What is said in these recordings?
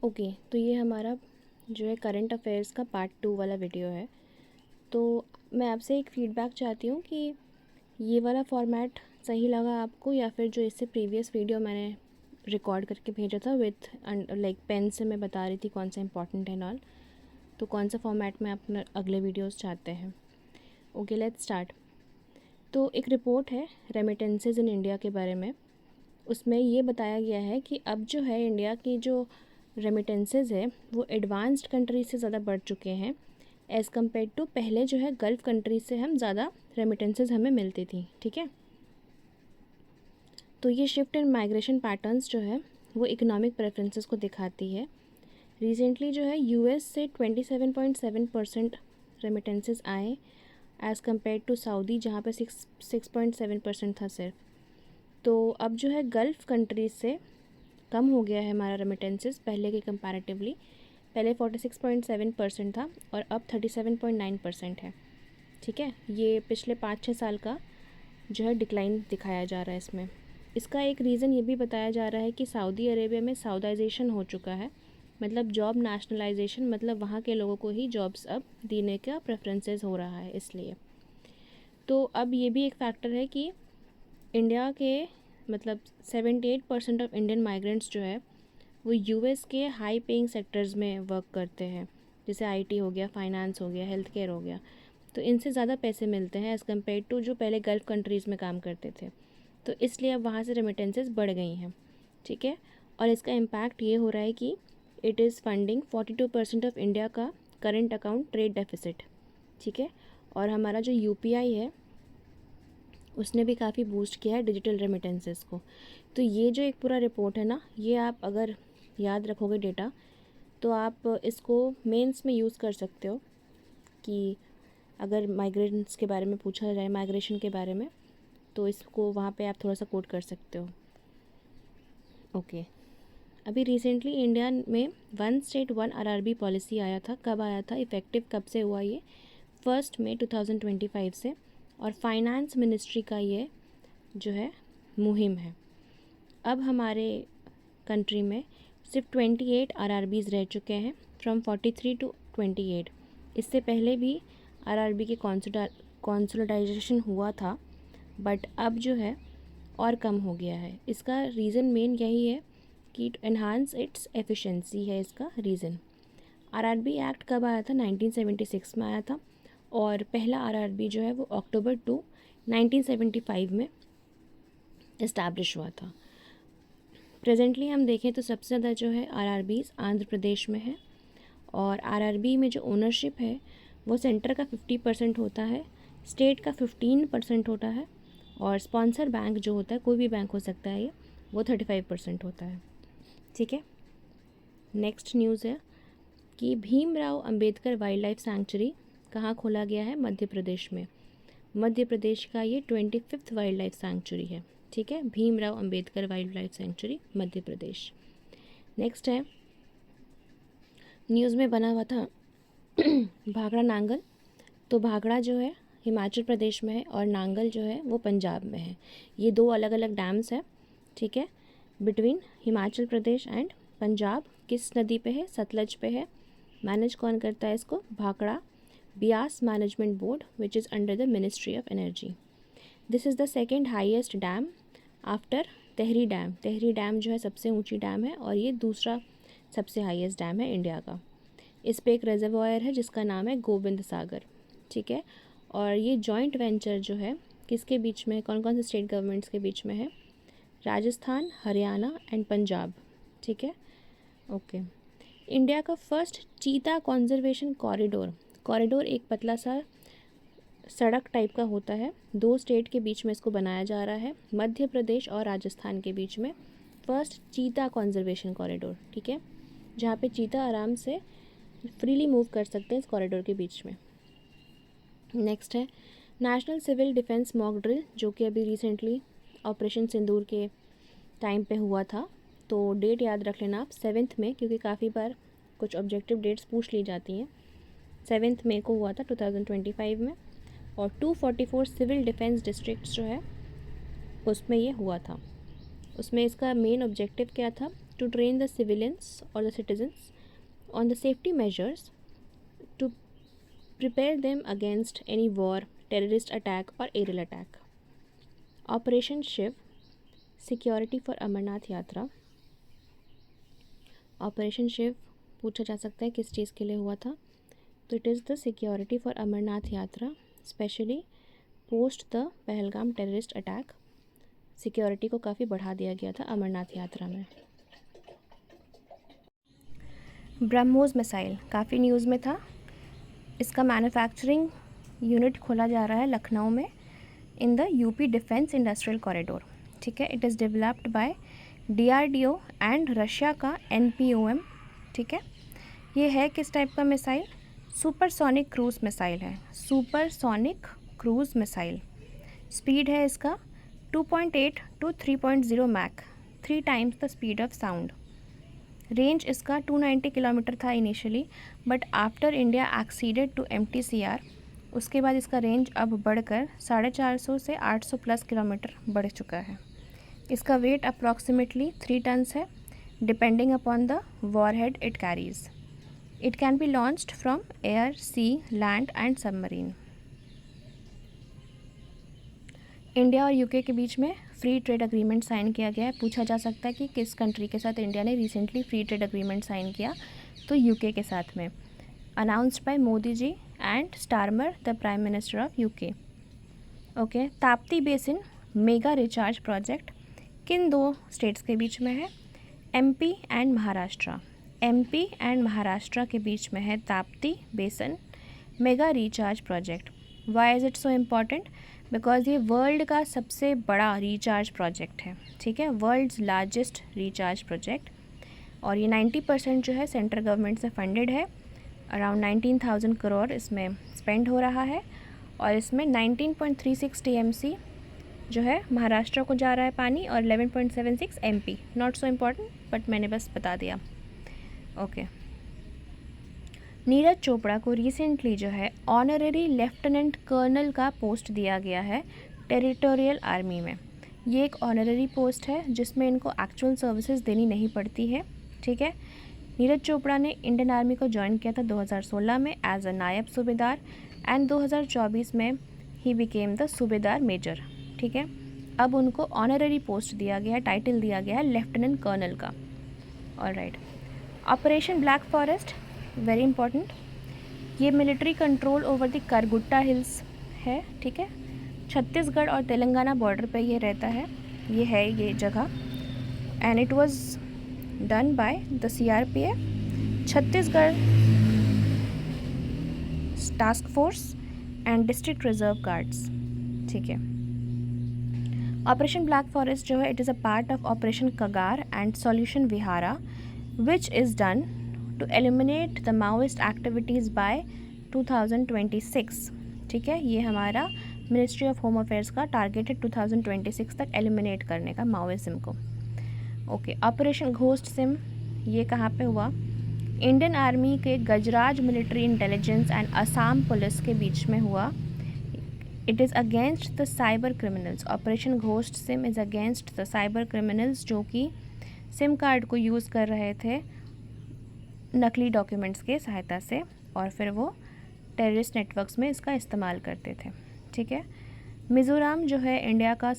Okay, तो ये हमारा जो है करंट अफेयर्स का पार्ट 2 वाला वीडियो है। तो मैं आपसे एक फ़ीडबैक चाहती हूँ कि ये वाला फॉर्मेट सही लगा आपको, या फिर जो इससे प्रीवियस वीडियो मैंने रिकॉर्ड करके भेजा था विथ लाइक पेन से मैं बता रही थी कौन सा इंपॉर्टेंट है नॉल, तो कौन सा फॉर्मेट में अपना अगले वीडियोस चाहते हैं। Okay, let's start. तो एक रिपोर्ट है रेमिटेंसेज इन इंडिया के बारे में। उसमें ये बताया गया है कि अब जो है इंडिया की जो रेमिटेंसेज है वो एडवांस्ड कंट्रीज से ज़्यादा बढ़ चुके हैं एज़ कम्पेयर टू पहले जो है गल्फ़ कंट्रीज से हम ज़्यादा रेमिटेंसेज हमें मिलती थी। ठीक है, तो ये शिफ्ट इन माइग्रेशन पैटर्न्स जो है वो इकोनॉमिक प्रेफरेंसेस को दिखाती है। रिसेंटली जो है यूएस से 27.7% रेमिटेंसेज आए एज़ कम्पेयर टू सऊदी, जहाँ पे 6.7% था सिर्फ। तो अब जो है गल्फ़ कंट्रीज से कम हो गया है हमारा रेमिटेंसेस पहले के कंपैरेटिवली। पहले 46.7% था और अब 37.9% है। ठीक है, ये पिछले 5-6 साल का जो है डिक्लाइन दिखाया जा रहा है इसमें। इसका एक रीज़न ये भी बताया जा रहा है कि सऊदी अरेबिया में साउदाइजेशन हो चुका है, मतलब जॉब नेशनलाइजेशन, मतलब वहाँ के लोगों को ही जॉब्स अब देने का प्रेफरेंसेस हो रहा है इसलिए। तो अब ये भी एक फैक्टर है कि इंडिया के मतलब 78% ऑफ इंडियन माइग्रेंट्स जो है वो यूएस के हाई पेइंग सेक्टर्स में वर्क करते हैं, जैसे आईटी हो गया, फाइनेंस हो गया, हेल्थ केयर हो गया। तो इनसे ज़्यादा पैसे मिलते हैं एज़ कम्पेयर टू जो पहले गल्फ़ कंट्रीज़ में काम करते थे। तो इसलिए अब वहाँ से रेमिटेंसेस बढ़ गई हैं। ठीक है, और इसका इम्पैक्ट ये हो रहा है कि it is funding 42% of India का करंट अकाउंट ट्रेड डेफिसिट। ठीक है, और हमारा जो यूपीआई है उसने भी काफ़ी बूस्ट किया है डिजिटल रेमिटेंसेस को। तो ये जो एक पूरा रिपोर्ट है ना, ये आप अगर याद रखोगे डेटा, तो आप इसको मेंस में यूज़ कर सकते हो कि अगर माइग्रेंट्स के बारे में पूछा जाए, माइग्रेशन के बारे में, तो इसको वहाँ पे आप थोड़ा सा कोट कर सकते हो। ओके, अभी रिसेंटली इंडिया में one state one RRB policy आया था। कब आया था, इफ़ेक्टिव कब से हुआ ये? 1 मई 2025 से। और फाइनेंस मिनिस्ट्री का ये जो है मुहिम है। अब हमारे कंट्री में सिर्फ 28 आरआरबीज़ रह चुके हैं, फ्रॉम 43 टू 28। इससे पहले भी आरआरबी के कॉन्सोलिडाइजेशन हुआ था, बट अब जो है और कम हो गया है। इसका रीज़न मेन यही है कि टू एनहांस इट्स एफिशिएंसी है इसका रीज़न। आरआरबी एक्ट कब आया था? 1976 में आया था, और पहला आरआरबी जो है वो अक्टूबर 2 1975 में इस्टेब्लिश हुआ था। प्रेजेंटली हम देखें तो सबसे ज़्यादा जो है आरआरबीज़ आंध्र प्रदेश में है, और आरआरबी में जो ओनरशिप है वो सेंटर का 50% होता है, स्टेट का 15% होता है, और स्पॉन्सर बैंक जो होता है, कोई भी बैंक हो सकता है ये, वो 35% होता है। ठीक है, नेक्स्ट न्यूज़ है कि Bhimrao Ambedkar wildlife sanctuary कहाँ खोला गया है? मध्य प्रदेश में। मध्य प्रदेश का ये 25th वाइल्ड लाइफ सैंक्चुरी है। ठीक है, Bhimrao Ambedkar wildlife sanctuary, Madhya Pradesh. Next है, न्यूज़ में बना हुआ था भाखड़ा नांगल। तो भाखड़ा जो है हिमाचल प्रदेश में है और नांगल जो है वो पंजाब में है। ये दो अलग अलग डैम्स है। ठीक है, बिटवीन हिमाचल प्रदेश एंड पंजाब। किस नदी पे है? सतलज पे है। मैनेज कौन करता है इसको? Bhakra Beas management board, which is under the ministry of energy. This is the second highest dam after Tehri dam. Tehri dam जो है सबसे ऊंची डैम है, और ये दूसरा सबसे हाईएस्ट डैम है इंडिया का। इस पे एक रिजर्वॉयर है जिसका नाम है गोविंद सागर। ठीक है, और ये जॉइंट वेंचर जो है किसके बीच में, कौन कौन से स्टेट गवर्नमेंट्स के बीच में है? राजस्थान, हरियाणा एंड पंजाब। ठीक है, ओके। इंडिया का फर्स्ट चीता कंजर्वेशन कॉरिडोर। कॉरिडोर एक पतला सा सड़क टाइप का होता है, दो स्टेट के बीच में इसको बनाया जा रहा है, मध्य प्रदेश और राजस्थान के बीच में। फर्स्ट चीता कंजर्वेशन कॉरिडोर। ठीक है, जहाँ पे चीता आराम से फ्रीली मूव कर सकते हैं इस कॉरिडोर के बीच में। नेक्स्ट है national civil defence mock drill, जो कि अभी रिसेंटली ऑपरेशन सिंदूर के टाइम पे हुआ था। तो डेट याद रख लेना आप, 7 मई, क्योंकि काफ़ी बार कुछ ऑब्जेक्टिव डेट्स पूछ ली जाती हैं। 7 मई को हुआ था 2025 में, और 244 सिविल डिफेंस डिस्ट्रिक्ट्स जो है उसमें ये हुआ था। उसमें इसका मेन ऑब्जेक्टिव क्या था? to train the civilians or the citizens on the safety measures to prepare them against any war, terrorist attack or aerial attack. Operation Shiv, security for Amarnath यात्रा. ऑपरेशन शिव पूछा जा सकता है किस चीज़ के लिए हुआ था, तो it is the security for Amarnath Yatra, specially post the Pahalgam terrorist attack. Security को काफ़ी बढ़ा दिया गया था अमरनाथ यात्रा में. ब्रह्मोस मिसाइल काफ़ी न्यूज़ में था. इसका मैन्युफैक्चरिंग यूनिट खोला जा रहा है लखनऊ में in the UP defence industrial corridor. ठीक है, it is developed by DRDO and Russia का NPOM. ठीक है, ये है किस टाइप का मिसाइल? सुपरसोनिक क्रूज़ मिसाइल है. Supersonic cruise missile. स्पीड है इसका 2.8 to 3.0 Mach, 3 times the speed of sound. Range इसका 290 किलोमीटर था initially, but after India exceeded to MTCR उसके बाद इसका रेंज अब बढ़कर 450 से 800 प्लस किलोमीटर बढ़ चुका है. इसका वेट अप्रॉक्सीमेटली 3 टन्स है, depending upon the warhead it carries. It can be launched from air, sea, land and submarine. India और यूके के बीच में फ्री ट्रेड अग्रीमेंट साइन किया गया है. पूछा जा सकता है कि किस कंट्री के साथ इंडिया ने recently free trade agreement sign किया, तो यूके के साथ में. Announced by Modi ji and Starmer the prime minister of UK. Okay, Tapti basin mega recharge project किन 2 स्टेट्स के बीच में है? MP and Maharashtra. MP and Maharashtra के बीच में है Tapti basin mega recharge project. Why is it so important? Because ये वर्ल्ड का सबसे बड़ा रिचार्ज प्रोजेक्ट है. ठीक है, वर्ल्ड्स लार्जेस्ट रिचार्ज प्रोजेक्ट. और ये 90% जो है सेंट्रल गवर्नमेंट से फंडेड है. अराउंड 19,000 करोड़ इसमें स्पेंड हो रहा है. और इसमें 19.36 TMC जो है महाराष्ट्र को जा रहा है पानी, और 11.76 MP. Not so important, but मैंने बस बता दिया. ओके. नीरज चोपड़ा को रिसेंटली जो है ऑनररी लेफ्टिनेंट कर्नल का पोस्ट दिया गया है टेरिटोरियल आर्मी में. ये एक ऑनररी पोस्ट है जिसमें इनको एक्चुअल सर्विसेज देनी नहीं पड़ती है. ठीक है, नीरज चोपड़ा ने इंडियन आर्मी को ज्वाइन किया था 2016 में एज अ नायब सूबेदार, एंड 2024 में ही बिकेम द सूबेदार मेजर. ठीक है, अब उनको ऑनररी पोस्ट दिया गया है, टाइटल दिया गया है लेफ्टिनेंट कर्नल का. Alright. Operation black forest very important. ये military control over the Karregutta hills है. ठीक है, छत्तीसगढ़ और तेलंगाना बॉर्डर पे ये रहता है. ये जगह, and it was done by the CRPF, Chhattisgarh task force and district reserve guards. ठीक है, ऑपरेशन ब्लैक फॉरेस्ट जो है it is a part of operation Kagar and solution विहारा which is done to eliminate the Maoist activities by 2026. ठीक है, ये हमारा ministry of home affairs का टारगेट है 2026 तक एलिमिनेट करने का माओइज्म को. ओके, ऑपरेशन घोस्ट सिम ये कहाँ पे हुआ? इंडियन आर्मी के Gajraj military intelligence and Assam police के बीच में हुआ. It is against the cyber criminals. Operation ghost SIM is against the cyber criminals जो कि सिम कार्ड को यूज़ कर रहे थे नकली डॉक्यूमेंट्स के सहायता से, और फिर वो टेररिस्ट नेटवर्क्स में इसका इस्तेमाल करते थे. ठीक है, मिज़ोरम जो है इंडिया का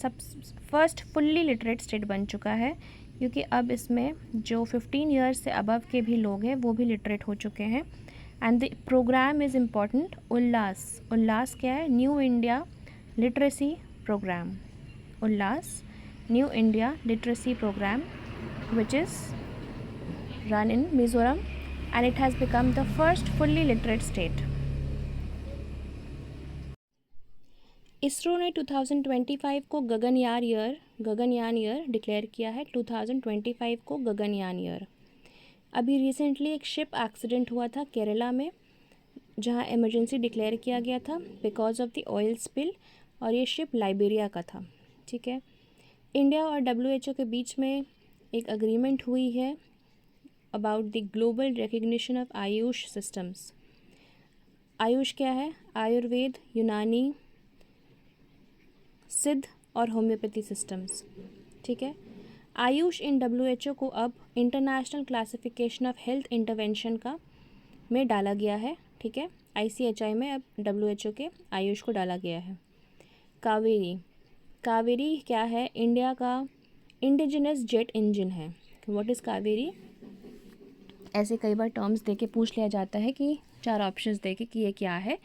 फर्स्ट फुल्ली लिटरेट स्टेट बन चुका है, क्योंकि अब इसमें जो 15 ईयर्स से अबव के भी लोग हैं वो भी लिटरेट हो चुके हैं. And the programme is important. Ullas क्या है? New India literacy programme. Ullas new India literacy programme which is run in Mizoram, and it has become the first fully literate state. ISRO ने 2025 को गगनयान ईयर डिक्लेयर किया है. 2025 को गगनयान ईयर. अभी रिसेंटली एक ship accident हुआ था केरला में, जहां इमरजेंसी डिक्लेयर किया गया था because of the oil spill, और ये शिप लाइबेरिया का था. ठीक है, इंडिया और WHO के बीच में एक अग्रीमेंट हुई है about the global recognition of Ayush systems. Ayush क्या है? आयुर्वेद, यूनानी, सिद्ध और होम्योपैथी सिस्टम्स. ठीक है, आयुष इन WHO को अब international classification of health intervention का में डाला गया है, ठीक है। ICHI में अब WHO के आयुष को डाला गया है। कावेरी, कावेरी क्या है? इंडिया का इंडिजिनस जेट इंजन है। What is Kaveri? ऐसे कई बार टर्म्स देके पूछ लिया जाता है कि 4 ऑप्शंस देके कि ये क्या है।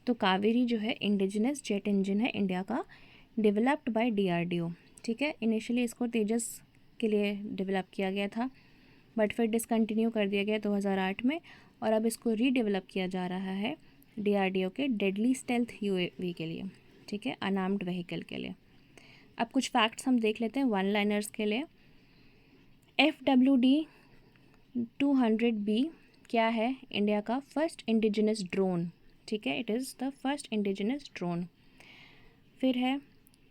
तो कावेरी जो है इंडिजिनस जेट इंजन है इंडिया का, डेवलप्ड बाय DRDO, ठीक है। इनिशियली इसको तेजस के लिए डेवलप किया गया था, बट फिर डिसकंटिन्यू कर दिया गया 2008 में, और अब इसको रीडेवलप किया जा रहा है DRDO के डेडली स्टेल्थ UAV के लिए, ठीक है, अनार्म्ड व्हीकल के लिए। अब कुछ फैक्ट्स हम देख लेते हैं वन लाइनर्स के लिए। FWD 200B क्या है? इंडिया का फर्स्ट इंडिजिनस ड्रोन, ठीक है, it is the first indigenous drone. फिर है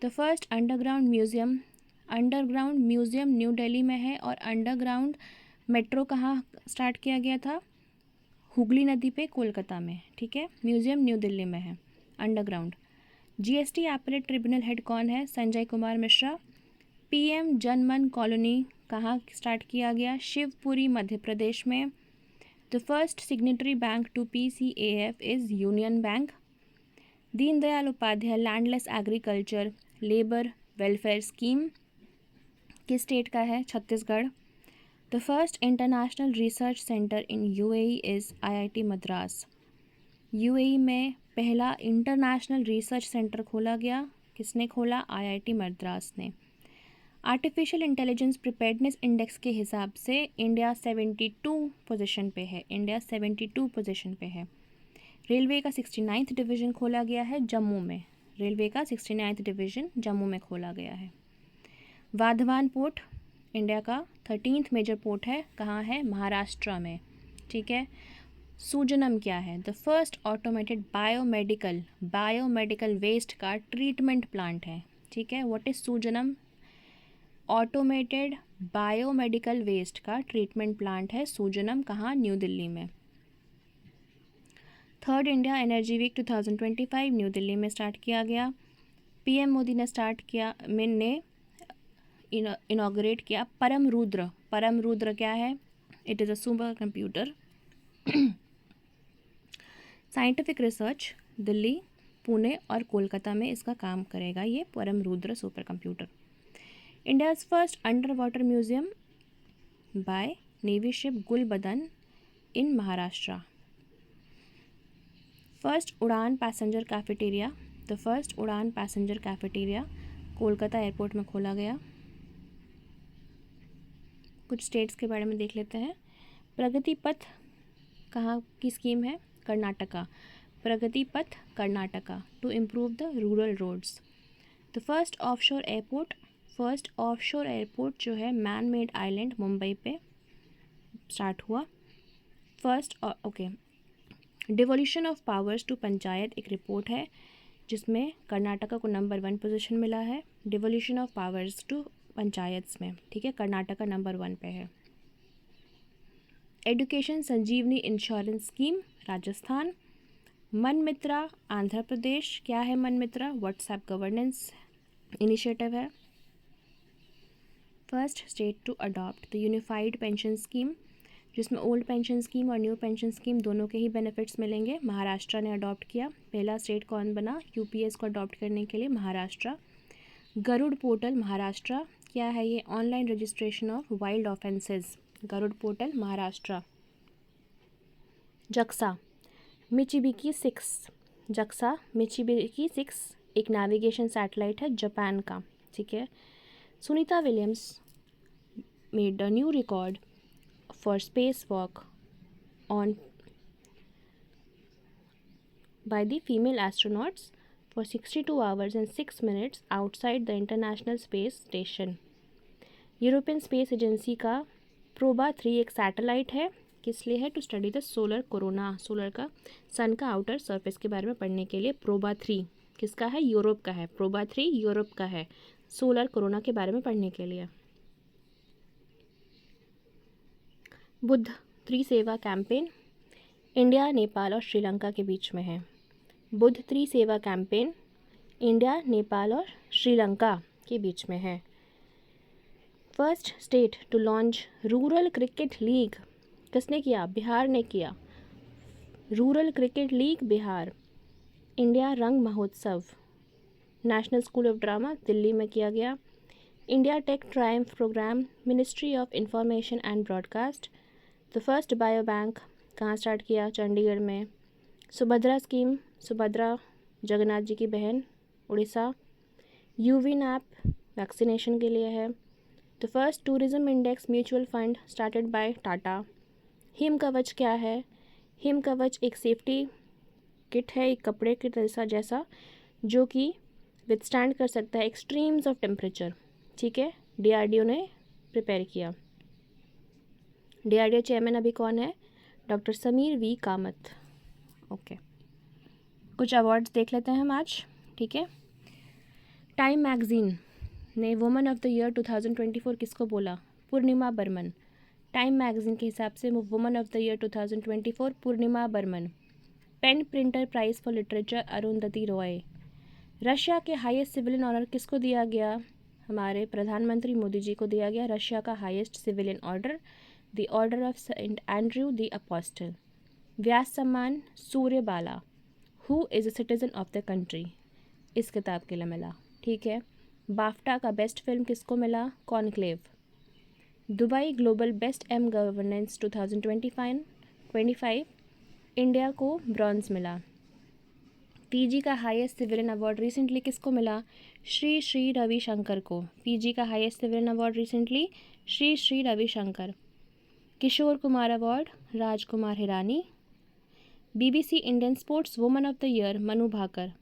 the first underground museum, underground museum new Delhi में है, और अंडरग्राउंड मेट्रो कहाँ स्टार्ट किया गया था? हुगली नदी पे, कोलकाता में, ठीक है। म्यूज़ियम न्यू दिल्ली में है underground. GST appellate tribunal head कौन है? संजय कुमार मिश्रा। PM जनमन कॉलोनी कहाँ स्टार्ट किया गया? शिवपुरी, मध्य प्रदेश में। The first signatory bank to PCAF is union bank. Deendayal Upadhyay landless agriculture labour welfare scheme किस स्टेट का है? Chhattisgarh. The first international research centre in UAE is IIT Madras. UAE में पहला इंटरनेशनल रिसर्च सेंटर खोला गया, किसने खोला? IIT मद्रास ने। आर्टिफिशियल इंटेलिजेंस प्रिपेयर्डनेस इंडेक्स के हिसाब से इंडिया 72 पोजीशन पे है, इंडिया 72 पोजीशन पे है। रेलवे का 69th डिवीज़न खोला गया है जम्मू में, रेलवे का 69th डिवीज़न जम्मू में खोला गया है। वाधवान पोर्ट इंडिया का 13th मेजर पोर्ट है, कहाँ है? महाराष्ट्र में, ठीक है। सूजनम क्या है? The first automated biomedical waste का ट्रीटमेंट प्लांट है, ठीक है। What is Srijanam? Automated biomedical waste का ट्रीटमेंट प्लांट है सूजनम, कहाँ? न्यू दिल्ली में। Third India energy week 2025 new Delhi में स्टार्ट किया गया। PM मोदी ने स्टार्ट किया ने इनॉग्रेट किया परम रुद्र। परम रुद्र क्या है? It is a super computer. Scientific research Delhi, Pune और कोलकाता में इसका काम करेगा ये Param Rudra super computer. India's first under water museum by navy ship Gulbadan in Maharashtra. First Udan passenger cafeteria, the first Udan passenger cafeteria Kolkata airport में खोला गया। कुछ स्टेट्स के बारे में देख लेते हैं। प्रगति पथ कहाँ की स्कीम है? Karnataka. Pragati Path Karnataka to improve the rural roads. The first offshore airport, first offshore airport जो है मैन मेड आइलैंड मुंबई पे स्टार्ट हुआ। First devolution of powers to panchayat एक रिपोर्ट है जिसमें कर्नाटका को नंबर 1 पोजीशन मिला है devolution of powers to panchayats में, ठीक है। कर्नाटका नंबर 1 पे है। Education Sanjeevani insurance scheme Rajasthan. Mana Mitra Andhra Pradesh. क्या है Mana Mitra? WhatsApp governance initiative है। First state to adopt the unified pension scheme, जिसमें ओल्ड पेंशन स्कीम और न्यू पेंशन स्कीम दोनों के ही बेनिफिट्स मिलेंगे। महाराष्ट्र ने अडॉप्ट किया। पहला स्टेट कौन बना UPS को अडॉप्ट करने के लिए? महाराष्ट्र। गरुड़ पोर्टल महाराष्ट्र। क्या है ये? Online registration of wild offenses, Garud portal Maharashtra. JAXA Michibiki 6, JAXA Michibiki 6 एक नेविगेशन सैटेलाइट है जापान का, ठीक है। Sunita Williams made a new record for space walk on by the female astronauts for 62 hours and 6 minutes outside the International Space Station. European space agency का Proba 3 एक satellite है, किस लिए है? To study the solar corona, solar का sun का outer surface के बारे में पढ़ने के लिए। प्रोबा 3 किसका है? यूरोप का है। प्रोबा 3 यूरोप का है, सोलर कोरोना के बारे में पढ़ने के लिए। बुद्ध त्रिसेवा कैंपेन इंडिया, नेपाल और श्रीलंका के बीच में है। बुद्ध त्रिसेवा कैंपेन इंडिया, नेपाल और श्रीलंका के बीच में है। First state to launch rural cricket league किसने किया? बिहार ने किया। Rural cricket league Bihar. India Rang Mahotsav national school of drama Delhi में किया गया। India tech triumph programme ministry of information and broadcast. The first bio bank कहाँ स्टार्ट किया? चंडीगढ़ में। सुभद्रा स्कीम, सुभद्रा जगन्नाथ जी की बहन, उड़ीसा। यूविन ऐप वैक्सीनेशन के लिए है। The first tourism index mutual fund started by Tata. Him कवच क्या है? हिम कवच एक सेफ्टी किट है, एक कपड़े के जैसा जो कि विथस्टैंड कर सकता है एक्सट्रीम्स ऑफ टेम्परेचर। ठीक है, डीआरडीओ ने प्रिपेयर किया। डीआरडीओ चेयरमैन अभी कौन है? Doctor Sameer V Kamat. Okay, कुछ अवार्ड्स देख लेते हैं हम आज। ठीक है, टाइम मैगजीन ने वुमन ऑफ द ईयर 2024 किसको बोला? पूर्णिमा बर्मन। टाइम मैगजीन के हिसाब से woman of the year 2024 Purnima Barman. Pen printer prize for literature Arundhati Roy. Russia के हाईएस्ट सिविलियन ऑनर किसको दिया गया? हमारे प्रधानमंत्री मोदी जी को दिया गया रशिया का highest civilian order, the order of Saint Andrew the apostle. Vyas Samman Suryabala. Who is a citizen of the country, इस किताब के लिए मिला। ठीक है, बाफ्टा का बेस्ट फिल्म किसको मिला? Conclave. Dubai global best M governance 2025 India को ब्रॉन्ज मिला। पीजी का हाईएस्ट सिविलियन अवार्ड रिसेंटली किसको मिला? श्री श्री रविशंकर को। पीजी का highest civilian award recently Shri Shri Ravishankar. Kishore Kumar award Rajkumar Hirani. BBC Indian sports woman of the year Manu Bhaker.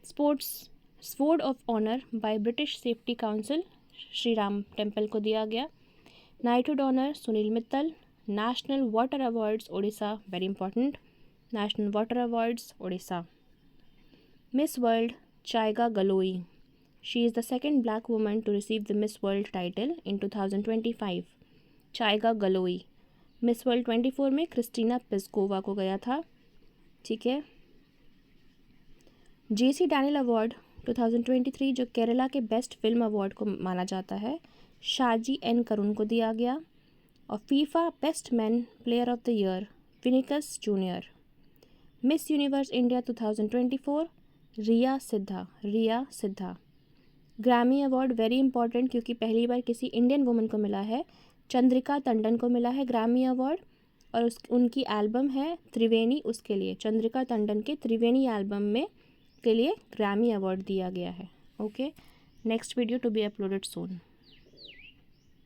Sports sword of honour by British safety council Shri Ram temple को दिया गया। Knighthood honour Sunil Mittal. National water awards Odisha, very important, national water awards Odisha. Miss world चाइगा गलोई, she is the second black woman to receive the miss world title in 2025। चाइगा गलोई। Miss world 24 में Christina Piskova को गया था। ठीक है, जेसी डैनियल अवार्ड 2023 जो केरला के बेस्ट फिल्म अवार्ड को माना जाता है, शाजी एन करुण को दिया गया। और FIFA best man player of the year Vinicius junior. Miss universe India 2024 Riya Siddha. Grammy award very important क्योंकि पहली बार किसी इंडियन वुमन को मिला है, चंद्रिका टंडन को मिला है ग्रैमी अवार्ड। और उनकी एल्बम है त्रिवेणी, उसके लिए चंद्रिका टंडन के त्रिवेणी एल्बम में के लिए ग्रैमी अवार्ड दिया गया है। Okay, next video to be uploaded soon.